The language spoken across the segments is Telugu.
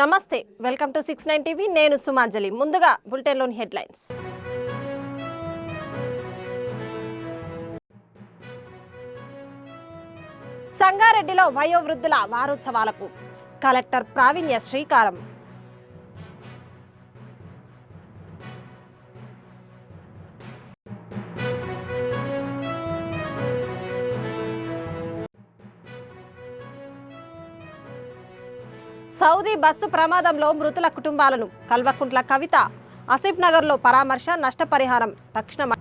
నమస్తే, వెల్కమ్ టు 69 టీవీ. నేను సుమాంజలి. ముందుగా బులెటిన్లోని హెడ్లైన్స్. సంగారెడ్డిలో వయోవృద్ధుల వారోత్సవాలకు కలెక్టర్ ప్రావీణ్య శ్రీకారం. సౌదీ బస్సు ప్రమాదంలో మృతుల కుటుంబాలను కల్వకుంట్ల కవిత. ఆసిఫ్ నగర్లో పరామర్శ, నష్టపరిహారం తక్షణ.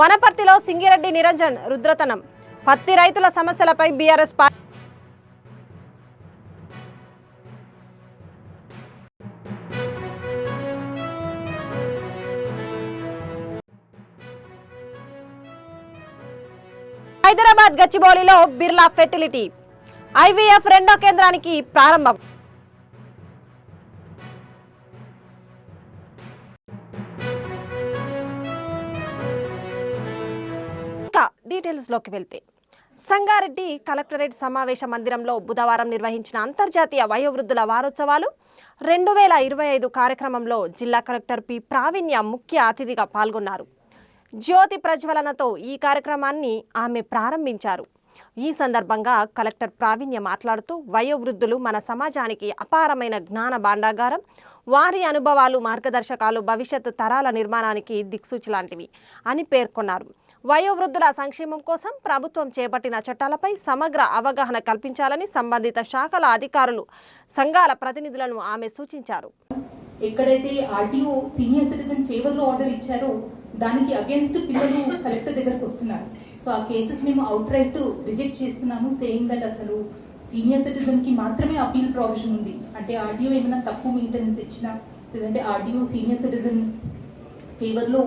వనపర్తిలో సింగిరెడ్డి నిరంజన్ రుద్రతనం. పత్తి రైతుల సమస్యలపై బీఆర్ఎస్ పార్టీ. హైదరాబాద్ గచ్చిబౌలిలో బిర్లా ఫెర్టిలిటీ ఐవీఎఫ్ రెండో కేంద్రానికి ప్రారంభం. ఇంకా డీటెయిల్స్ లోకి వెళ్తే, సంగారెడ్డి కలెక్టరేట్ సమావేశ మందిరంలో బుధవారం నిర్వహించిన అంతర్జాతీయ వయోవృద్ధుల వారోత్సవాలు 2025 కార్యక్రమంలో జిల్లా కలెక్టర్ పి ప్రావీణ్య ముఖ్య అతిథిగా పాల్గొన్నారు. జ్యోతి ప్రజ్వలనతో ఈ కార్యక్రమాన్ని ఆమె ప్రారంభించారు. ఈ సందర్భంగా కలెక్టర్ ప్రావీణ్య మాట్లాడుతూ, వయోవృద్ధులు మన సమాజానికి అపారమైన జ్ఞాన భాండాగారం. వారి అనుభవాలు, మార్గదర్శకాలు భవిష్యత్తు తరాల నిర్మాణానికి దిక్సూచి లాంటివి అని పేర్కొన్నారు. వయోవృద్ధుల సంక్షేమం కోసం ప్రభుత్వం చేపట్టిన చట్టాలపై సమగ్ర అవగాహన కల్పించాలని సంబంధిత శాఖల అధికారులు, సంఘాల ప్రతినిధులను ఆమె సూచించారు. ఎక్కడైతే ఆర్టీఓ సీనియర్ సిటిజన్ ఫేవర్ లో ఆర్డర్ ఇచ్చారో దానికి అగేన్స్ట్ పిల్లలు కలెక్టర్ దగ్గరకు వస్తున్నారు. సో ఆ కేసెస్ మేము అవుట్ రైట్ రిజెక్ట్ చేస్తున్నాము, సేయింగ్ దట్ అసలు సీనియర్ సిటిజన్ కి మాత్రమే అపీల్ ప్రొవిజన్ ఉంది. అంటే ఆర్డీఓ ఏమైనా తప్పు మెయింటెనెన్స్ ఇచ్చినా, లేదంటే ఆర్డీఓ సీనియర్ సిటిజన్ ఫేవర్ లో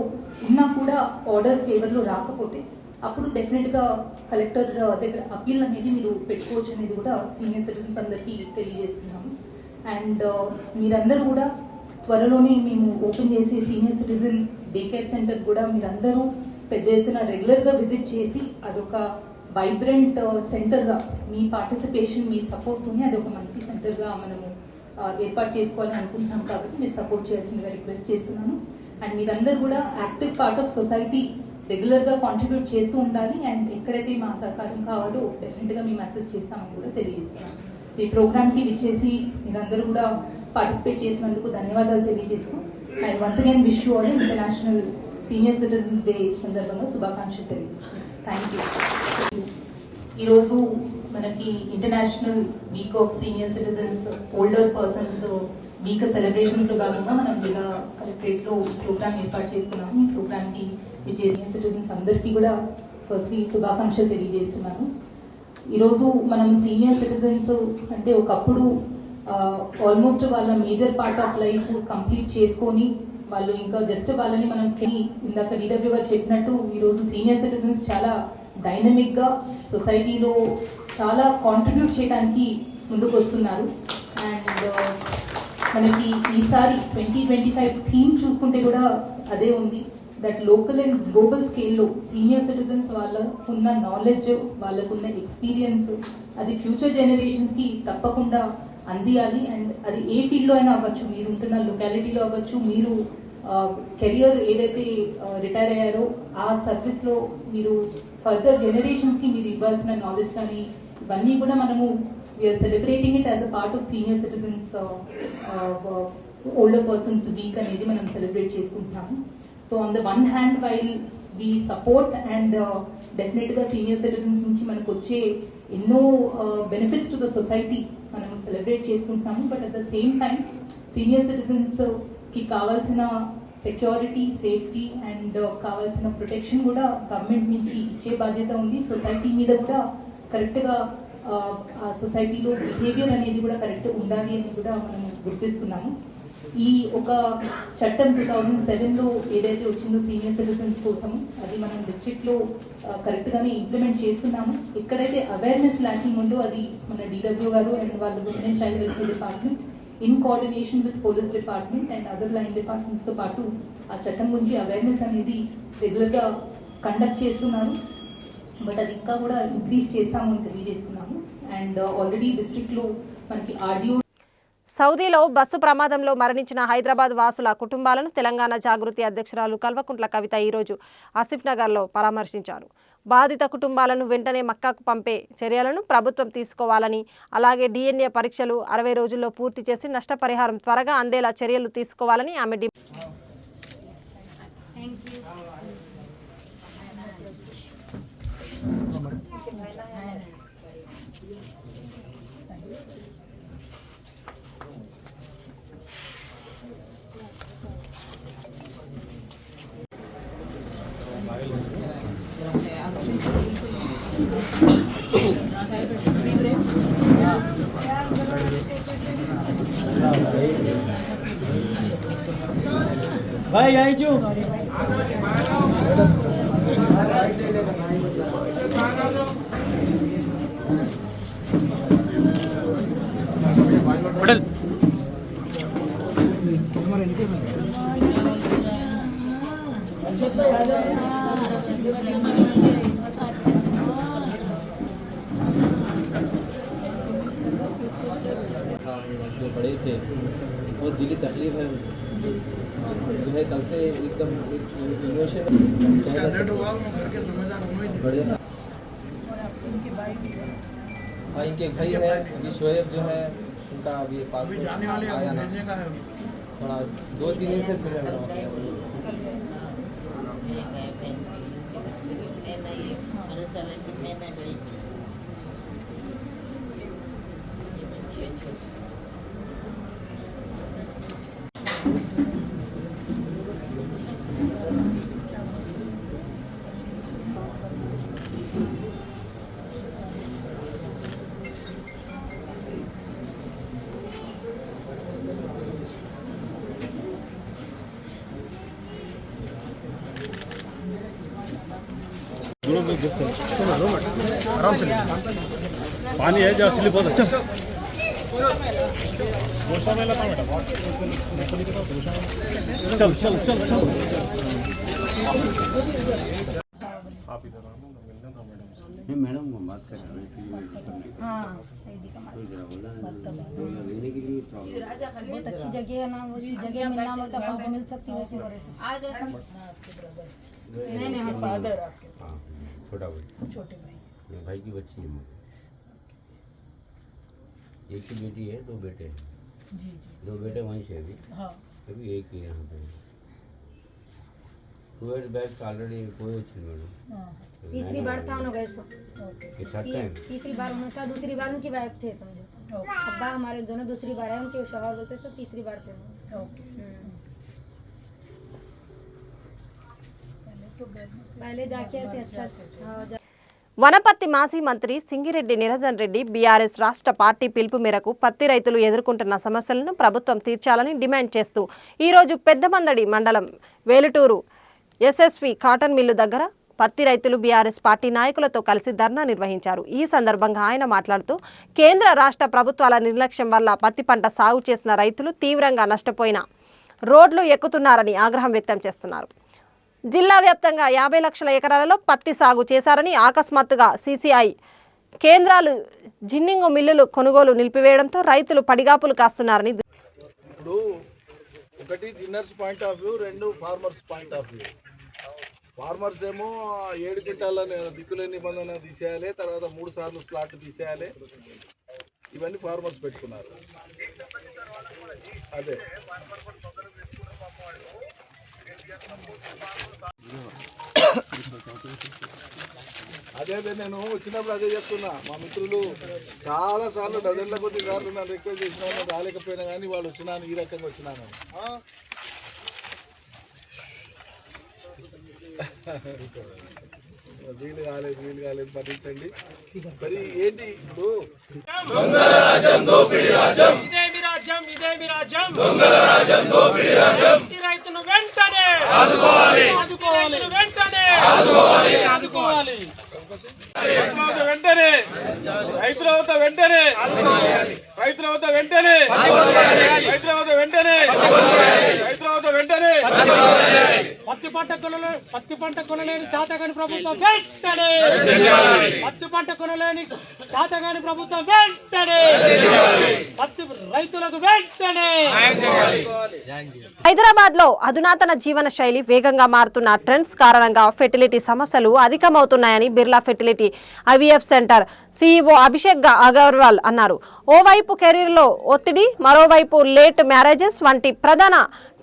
ఉన్నా కూడా ఆర్డర్ ఫేవర్ లో రాకపోతే అప్పుడు డెఫినెట్ గా కలెక్టర్ దగ్గర అపీల్ అనేది మీరు పెట్టుకోవచ్చు అనేది కూడా సీనియర్ సిటిజన్స్ అందరికీ తెలియజేస్తున్నాము. అండ్ మీరందరూ కూడా త్వరలోనే మేము ఓపెన్ చేసే senior citizen day care centre కూడా మీరందరూ పెద్ద ఎత్తున రెగ్యులర్ గా విజిట్ చేసి అదొక వైబ్రెంట్ సెంటర్ గా మీ పార్టిసిపేషన్, మీ సపోర్ట్ తోనే అదొక మంచి సెంటర్ గా మనము ఏర్పాటు చేసుకోవాలని అనుకుంటున్నాం. కాబట్టి మీరు సపోర్ట్ చేయాల్సిందిగా రిక్వెస్ట్ చేస్తున్నాను. అండ్ మీరందరూ కూడా active part of society regular గా కాంట్రిబ్యూట్ చేస్తూ ఉండాలి. అండ్ ఎక్కడైతే మా సహకారం కావాలో డెఫినెట్ గా మేము అసెస్ చేస్తామని కూడా తెలియజేస్తున్నాం. సో ఈ ప్రోగ్రామ్ కి విచ్చేసి మీరందరూ కూడా పార్టిసిపేట్ చేసినందుకు ధన్యవాదాలు తెలియజేస్తాం. And once again wish you all international senior citizens day సందర్భంగా శుభాకాంక్షలు తెలియజేస్తాం. Thank you. ఈరోజు మనకి international week off senior citizens, older persons week celebrations లో భాగంగా మనం జిల్లా కలెక్టరేట్ లో ప్రోగ్రామ్ ఏర్పాటు చేసుకున్నాము. ఈ ప్రోగ్రామ్ కి విచ్చేసిన సీనియర్ సిటిజన్స్ అందరికీ కూడా ఫస్ట్లీ శుభాకాంక్షలు తెలియజేస్తున్నాను. ఈరోజు మనం సీనియర్ సిటిజన్స్ అంటే ఒకప్పుడు ఆల్మోస్ట్ వాళ్ళ major part of life complete చేసుకొని వాళ్ళు ఇంకా జస్ట్ వాళ్ళని మనం ఇందాక డిడబ్ల్యూ గారు చెప్పినట్టు ఈరోజు సీనియర్ సిటిజన్స్ చాలా డైనమిక్ గా సొసైటీలో చాలా కాంట్రిబ్యూట్ చేయడానికి ముందుకు వస్తున్నారు. అండ్ మనకి ఈసారి 2025 థీమ్ చూసుకుంటే కూడా అదే ఉంది, దట్ లోకల్ అండ్ గ్లోబల్ స్కేల్లో సీనియర్ సిటిజన్స్ వాళ్ళకున్న నాలెడ్జ్, వాళ్ళకున్న ఎక్స్పీరియన్స్ అది ఫ్యూచర్ జనరేషన్స్ కి తప్పకుండా అందియాలి. అండ్ అది ఏ ఫీల్డ్ లో అయినా అవ్వచ్చు, మీరు ఉంటున్న లొకాలిటీలో అవ్వచ్చు, మీరు కెరియర్ ఏదైతే రిటైర్ అయ్యారో ఆ సర్వీస్ లో మీరు ఫర్దర్ జనరేషన్స్ కి మీరు ఇవ్వాల్సిన నాలెడ్జ్ కానీ ఇవన్నీ కూడా మనము we are celebrating it as a part of senior citizens older persons week అనేది మనం సెలబ్రేట్ చేసుకుంటున్నాము. So on the one hand while we support and definite గా సీనియర్ సిటిజన్స్ నుంచి మనకు వచ్చే ఎన్నో బెనిఫిట్స్ టు ద సొసైటీ మనం సెలబ్రేట్ చేసుకుంటున్నాము. But at the same time senior citizens కి కావాల్సిన సెక్యూరిటీ, సేఫ్టీ అండ్ కావాల్సిన ప్రొటెక్షన్ కూడా గవర్నమెంట్ నుంచి ఇచ్చే బాధ్యత ఉంది. సొసైటీ మీద కూడా కరెక్ట్ గా ఆ సొసైటీలో బిహేవియర్ అనేది కూడా కరెక్ట్ ఉండాలి అని కూడా మనం గుర్తిస్తున్నాము. ఈ ఒక చట్టం 2007లో ఏదైతే వచ్చిందో సీనియర్ సిటిజన్స్ కోసం, అది మనం డిస్ట్రిక్ట్ లో కరెక్ట్ గానే ఇంప్లిమెంట్ చేస్తున్నాము. ఎక్కడైతే అవేర్నెస్ ల్యాకింగ్ ఉందో అది మన డిడబ్ల్యూ గారు అండ్ వాళ్ళు women and child welfare department in coordination with police department and other line డిపార్ట్మెంట్స్తో పాటు ఆ చట్టం గురించి అవేర్నెస్ అనేది రెగ్యులర్గా కండక్ట్ చేస్తున్నారు. బట్ అది ఇంకా కూడా ఇంక్రీజ్ చేస్తామని తెలియజేస్తున్నాము. అండ్ ఆల్రెడీ డిస్ట్రిక్ట్లో మనకి ఆర్డియో. సౌదీలో బస్సు ప్రమాదంలో మరణించిన హైదరాబాద్ వాసుల కుటుంబాలను తెలంగాణ జాగృతి అధ్యక్షురాలు కల్వకుంట్ల కవిత ఈరోజు ఆసిఫ్ నగర్లో పరామర్శించారు. బాధిత కుటుంబాలను వెంటనే మక్కాకు పంపే చర్యలను ప్రభుత్వం తీసుకోవాలని, అలాగే DNA పరీక్షలు 60 రోజుల్లో పూర్తి చేసి నష్టపరిహారం త్వరగా అందేలా చర్యలు తీసుకోవాలని ఆమె भाई आई जो पड़ल जो बड़े थे बहुत दिली तकलीफ है जो है कल से एकदम इमोशन बड़े हैं। हाँ इनके भाई है अभी शोएब जो है उनका अभी पास आया ना थोड़ा 2-3 दिन से फिर आराम से पानी है जहाँ स्लिप बहुत अच्छा चल चल चल चल मैडम बात कर रहे हैं। हाँ सही लेने के लिए बहुत अच्छी जगह है ना, उसी जगह मिलना होता है, मिल सकती है वैसे नहीं हाँ छोटा भाई, छोटे भाई, भाई की बच्ची है, एक ही बेटी है, 2 बेटे हैं। जी जी 2 बेटे वहीं से अभी हाँ अभी एक ही यहाँ पे 2 years बैक ऑलरेडी कोई अच्छी मैडम तीसरी बार था उन्होंने गए सो तीसरी बार उन्होंने था, दूसरी बार उनकी वाइफ थे समझो। अब्बा हमारे दोनों दूसरी बार है, उनके शौहर बोलते सब तीसरी बार थे। पहले जाके थे अच्छा వనపర్తి మాజీ మంత్రి సింగిరెడ్డి నిరంజన్ రెడ్డి బీఆర్ఎస్ రాష్ట్ర పార్టీ పిలుపు మేరకు పత్తి రైతులు ఎదుర్కొంటున్న సమస్యలను ప్రభుత్వం తీర్చాలని డిమాండ్ చేస్తూ ఈరోజు పెద్దమందడి మండలం వేలుటూరు ఎస్ఎస్వి కాటన్ మిల్లు దగ్గర పత్తి రైతులు బీఆర్ఎస్ పార్టీ నాయకులతో కలిసి ధర్నా నిర్వహించారు. ఈ సందర్భంగా ఆయన మాట్లాడుతూ కేంద్ర రాష్ట్ర ప్రభుత్వాల నిర్లక్ష్యం వల్ల పత్తి పంట సాగు చేసిన రైతులు తీవ్రంగా నష్టపోయిన రోడ్లు ఎక్కుతున్నారని ఆగ్రహం వ్యక్తం చేస్తున్నారు. జిల్లా వ్యాప్తంగా 50 లక్షల ఎకరాలలో పత్తి సాగు చేశారని, అకస్మాత్తుగా CCI కేంద్రాలు జిన్నింగు మిల్లులు కొనుగోలు నిలిపివేయడంతో రైతులు పడిగాపులు కాస్తున్నారని. ఇప్పుడు ఒకటి ginners point of view, 2 farmers point of view. Farmers ఏమో 7 క్వింటాల దిక్కులేని నిబంధన తీసేయాలి, తర్వాత 3 సార్లు స్లాట్ తీసేయాలి, ఇవన్నీ ఫార్మర్స్ పెట్టుకున్నారు. అదే అదే నేను వచ్చినప్పుడు అదే చెప్తున్నా. మా మిత్రులు చాలా సార్లు డజన్ల కొద్ది సార్లు నన్ను రిక్వెస్ట్ చేసినా, నేను రాలేకపోయినా కానీ వాళ్ళు వచ్చినాను, ఈ రకంగా వచ్చినాను. వీలు కాలేదు పట్టించండి. మరి ఏంటి ఇప్పుడు రైతును వెంటనే రైతుల హైదరాబాద్ వెంటనే హైదరాబాద్ వెంటనే హైదరాబాద్ వెంటనే పత్తి పంట కొనలేని చాతగాని ప్రభుత్వం వెంటనే పత్తి పంట కొనలేని చాతగాని ప్రభుత్వం వెంటనే పత్తి రైతులకు వెంటనే. హైదరాబాద్ లో అధునాతన జీవన శైలి వేగంగా మారుతున్న ట్రెండ్స్ కారణంగా ఫెర్టిలిటీ సమస్యలు అధికమవుతున్నాయని Birla fertility IVF center CEO Abhishek Agarwal అన్నారు. ఓవైపు కెరీర్లో ఒత్తిడి, మరోవైపు లేట్ మ్యారేజెస్ వంటి ప్రధాన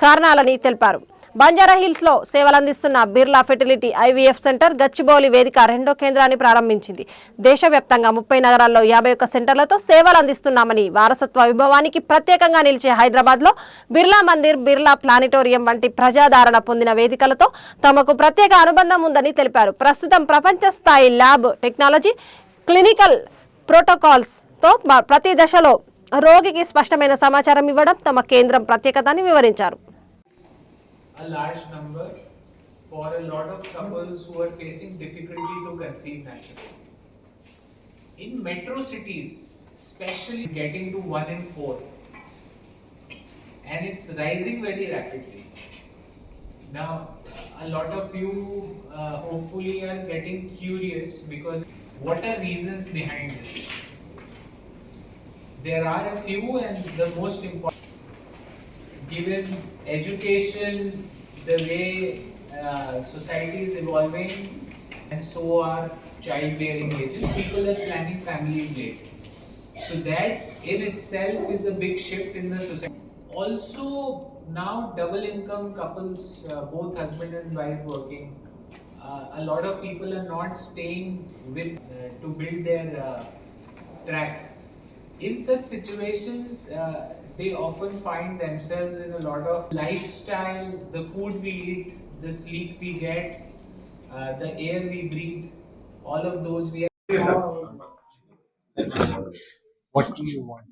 కారణాలని తెలిపారు. బంజారా హిల్స్ లో సేవలందిస్తున్న Birla fertility IVF center Gachibowli వేదిక 2వ కేంద్రాన్ని ప్రారంభించింది. దేశవ్యాప్తంగా 30 నగరాల్లో 51 సెంటర్లతో సేవలు అందిస్తున్నామని, వారసత్వ విభవానికి ప్రత్యేకంగా నిలిచే హైదరాబాద్ లో బిర్లా మందిర్, బిర్లా ప్లానిటోరియం వంటి ప్రజాదరణ పొందిన వేదికలతో తమకు ప్రత్యేక అనుబంధం ఉందని తెలిపారు. ప్రస్తుతం ప్రపంచ స్థాయి ల్యాబ్ టెక్నాలజీ, క్లినికల్ ప్రోటోకాల్స్ తో ప్రతి దశలో రోగికి స్పష్టమైన సమాచారం ఇవ్వడం తమ కేంద్రం ప్రత్యేకతని వివరించారు. A large number for a lot of couples who are facing difficulty to conceive naturally. In metro cities, especially getting to 1 in 4, and it's rising very rapidly. Now, a lot of you hopefully are getting curious because what are reasons behind this? There are a few, and the most important. Given education, the way society is evolving, and so are childbearing ages, people are planning families late. So that in itself is a big shift in the society. Also, now double income couples, both husband and wife working, a lot of people are not staying with to build their track. In such situations, they often find themselves in a lot of lifestyle, the food we eat, the sleep we get, the air we breathe, all of those we are. What do you want?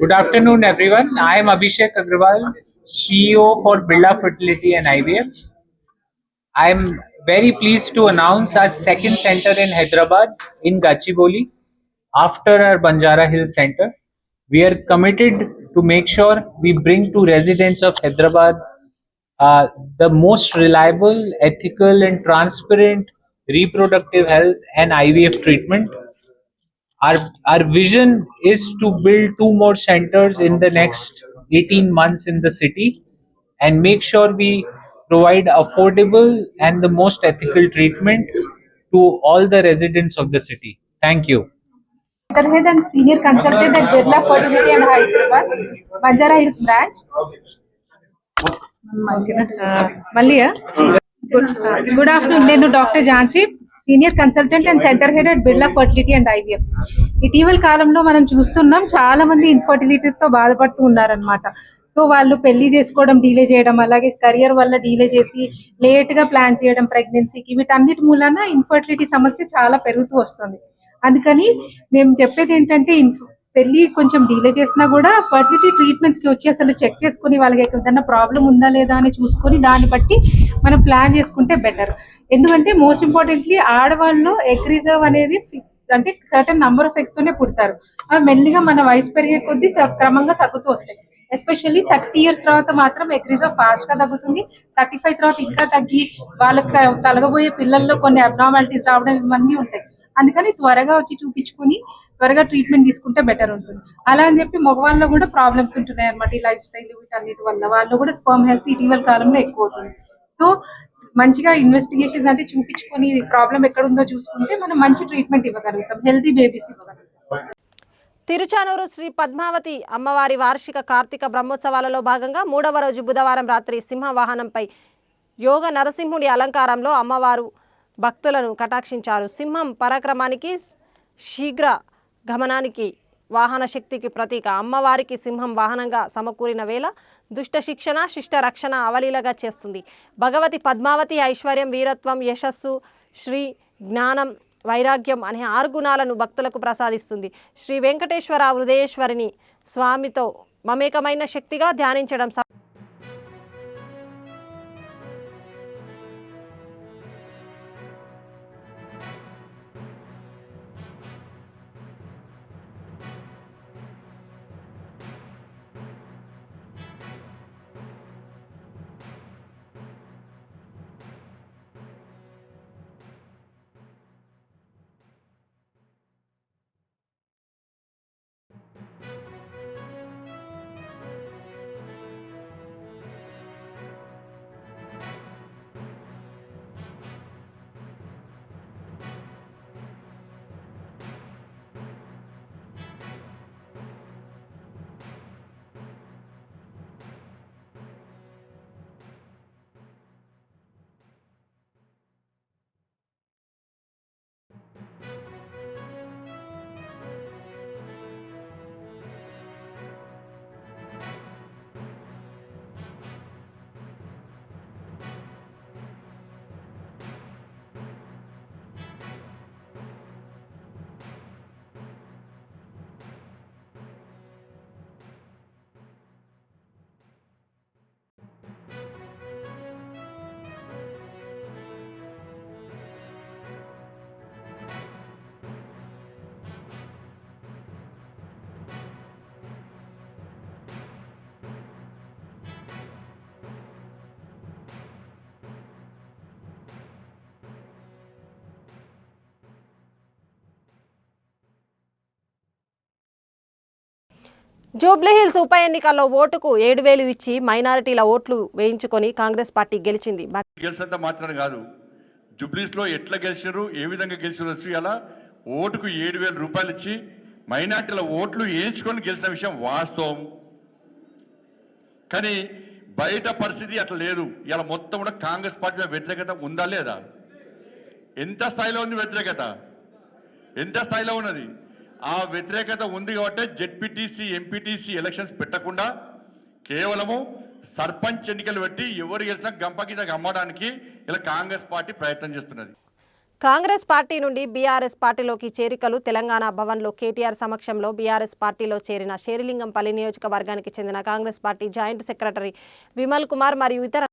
Good afternoon, everyone. I am Abhishek Agrawal, CEO for Birla Fertility and IVF. I am very pleased to announce our second center in Hyderabad, in Gachibowli, after our Banjara Hills Center. We are committed to make sure we bring to residents of Hyderabad the most reliable, ethical and transparent reproductive health and IVF treatment. Our vision is to build 2 more centers in the next 18 months in the city and make sure we provide affordable and the most ethical treatment to all the residents of the city. Thank you. Head and Senior Consultant at Birla Fertility and Hyderabad, Banjara Hills branch. Good afternoon, నేను doctor Jhansi, senior consultant and centre head at Birla fertility and IVF. ఇటీవల కాలంలో మనం చూస్తున్నాం చాలా మంది ఇన్ఫర్టిలిటీతో బాధపడుతూ ఉన్నారనమాట. సో వాళ్ళు పెళ్లి చేసుకోవడం డీలే చేయడం, అలాగే కెరియర్ వల్ల డీలే చేసి లేట్ గా ప్లాన్ చేయడం ప్రెగ్నెన్సీకి, వీటన్నిటి మూలన ఇన్ఫర్టిలిటీ సమస్య చాలా పెరుగుతూ వస్తుంది. అందుకని మేము చెప్పేది ఏంటంటే, పెళ్లి కొంచెం డీలే చేసినా కూడా ఫర్టిలిటీ ట్రీట్మెంట్స్ కి వచ్చి అసలు చెక్ చేసుకుని వాళ్ళకి ఏదైనా ప్రాబ్లం ఉందా లేదా అని చూసుకొని దాన్ని బట్టి మనం ప్లాన్ చేసుకుంటే బెటర్. ఎందుకంటే మోస్ట్ ఇంపార్టెంట్లీ ఆడవాళ్ళు ఎగ్ రిజర్వ్ అనేది అంటే సర్టన్ నంబర్ ఆఫ్ ఎగ్స్ తోనే పుడతారు. అవి మెల్లిగా మన వయసు పెరిగే కొద్దీ క్రమంగా తగ్గుతూ వస్తాయి. ఎస్పెషల్లీ 30 years తర్వాత మాత్రం ఎగ్ రిజర్వ్ ఫాస్ట్ గా తగ్గుతుంది. 35 తర్వాత ఇంకా తగ్గి వాళ్ళకి కలగబోయే పిల్లల్లో కొన్ని అబ్నార్మాలిటీస్ రావడం ఇవన్నీ ఉంటాయి. అందుకని త్వరగా వచ్చి చూపించుకుని త్వరగా ట్రీట్మెంట్ తీసుకుంటే బెటర్ ఉంటుంది. అలా అని చెప్పి మగవాళ్ళలో కూడా ప్రాబ్లమ్స్ ఉంటున్నాయి అనమాట. ఈ లైఫ్ స్టైల్ వీటన్నిటి వల్ల వాళ్ళు కూడా స్పర్మ్ హెల్త్ ఇటీవల కాలంలో ఎక్కువ అవుతుంది. సో మంచిగా ఇన్వెస్టిగేషన్స్ అంటే చూపించుకొని ప్రాబ్లం ఎక్కడుందో చూసుకుంటే మనం మంచి ట్రీట్మెంట్ ఇవ్వగలుగుతాం, హెల్తీ బేబీస్ ఇవ్వగలుగుతాం. తిరుచానూరు శ్రీ పద్మావతి అమ్మవారి వార్షిక కార్తీక బ్రహ్మోత్సవాలలో భాగంగా 3వ రోజు బుధవారం రాత్రి సింహ వాహనంపై యోగ నరసింహుడి అలంకారంలో అమ్మవారు భక్తులను కటాక్షించారు. సింహం పరాక్రమానికి, శీఘ్ర గమనానికి, వాహన శక్తికి ప్రతీక. అమ్మవారికి సింహం వాహనంగా సమకూరిన వేళ దుష్ట శిక్షణ, శిష్ట రక్షణ అవలీలగా చేస్తుంది. భగవతి పద్మావతి ఐశ్వర్యం, వీరత్వం, యశస్సు, శ్రీ, జ్ఞానం, వైరాగ్యం అనే 6 గుణాలను భక్తులకు ప్రసాదిస్తుంది. శ్రీ వెంకటేశ్వర హృదయేశ్వరిని స్వామితో మమేకమైన శక్తిగా ధ్యానించడం జూబ్లీహిల్స్ ఉప ఎన్నికల్లో ఓటుకు 7,000 ఇచ్చి మైనారిటీల ఓట్లు వేయించుకొని కాంగ్రెస్ పార్టీ గెలిచింది. గెలిచేంత మాత్రం కాదు, జూబ్లీస్లో ఎట్లా గెలిచారు, ఏ విధంగా గెలిచారు వచ్చి అలా ఓటుకు 7,000 రూపాయలు ఇచ్చి మైనార్టీల ఓట్లు వేయించుకొని గెలిచిన విషయం వాస్తవం. కానీ బయట పరిస్థితి అట్లా లేదు. ఇలా మొత్తం కూడా కాంగ్రెస్ పార్టీ వ్యతిరేకత ఉందా లేదా? ఎంత స్థాయిలో ఉంది వ్యతిరేకత? ఎంత స్థాయిలో ఉన్నది? ఆ వ్యతిరేకత ఉంది కాబట్టి జెడ్పీటీసీ ఎంపీటీసీ ఎలక్షన్స్ పెట్టకుండా కేవలము సర్పంచ్ ఎన్నికలు పెట్టి ఎవరు గెలిచినా గంపకి అమ్మడానికి ఇలా కాంగ్రెస్ పార్టీ ప్రయత్నం చేస్తున్నది. కాంగ్రెస్ పార్టీ నుండి బీఆర్ఎస్ పార్టీలోకి చేరికలు. తెలంగాణ భవన్లో కేటీఆర్ సమక్షంలో బీఆర్ఎస్ పార్టీలో చేరిన శేరిలింగంపల్లి నియోజకవర్గానికి చెందిన Congress party joint secretary Vimal Kumar మరియు ఇతర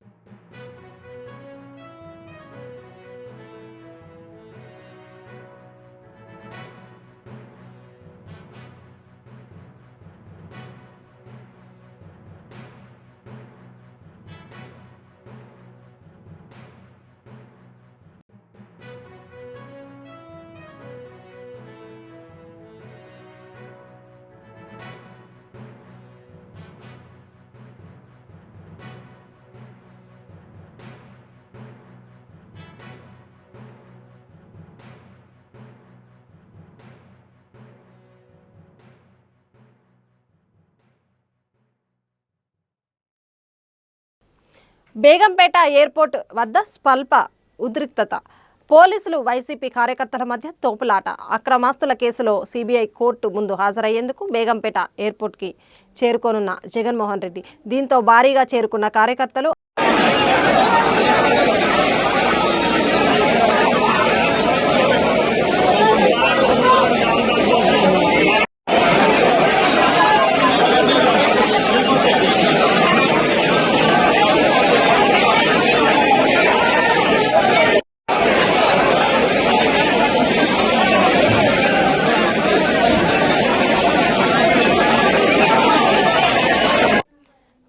బేగంపేట ఎయిర్పోర్ట్ వద్ద స్వల్ప ఉద్రిక్తత. పోలీసులు వైసీపీ కార్యకర్తల మధ్య తోపులాట. అక్రమాస్తుల కేసులో సిబిఐ కోర్టు ముందు హాజరయ్యేందుకు బేగంపేట ఎయిర్పోర్ట్కి చేరుకోనున్న జగన్మోహన్ రెడ్డి. దీంతో భారీగా చేరుకున్న కార్యకర్తలు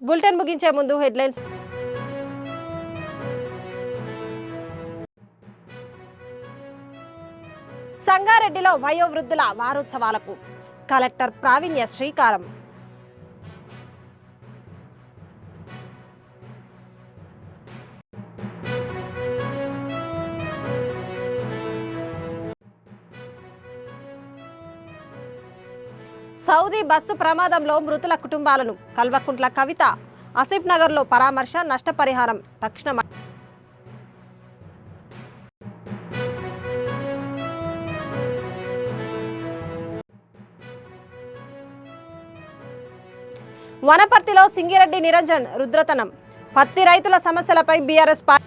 బులెటిన్ ముగించే ముందు హెడ్లైన్స్. సంగారెడ్డిలో వయోవృద్ధుల వారోత్సవాలకు కలెక్టర్ ప్రావీణ్య శ్రీకారం. సౌదీ బస్సు ప్రమాదంలో మృతుల కుటుంబాలను కల్వకుంట్ల కవిత. ఆసిఫ్ నగర్లో పరామర్శ, నష్టపరిహారం తక్షణ. వనపర్తిలో సింగిరెడ్డి నిరంజన్ రుద్రతనం. పత్తి రైతుల సమస్యలపై బీఆర్ఎస్ పార్టీ.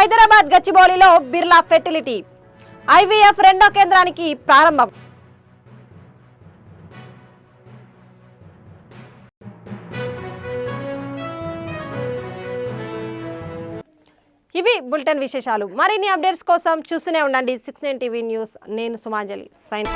హైదరాబాద్ గచ్చిబౌలిలో బిర్లా ఫెర్టిలిటీ ఐవీఎఫ్ రెండో కేంద్రానికి ప్రారంభం. ఇవి బులెటిన్ విశేషాలు. మరిన్ని అప్డేట్స్ కోసం చూస్తూనే ఉండండి 69 టీవీ న్యూస్. నేను సుమాంజలి. సైన్.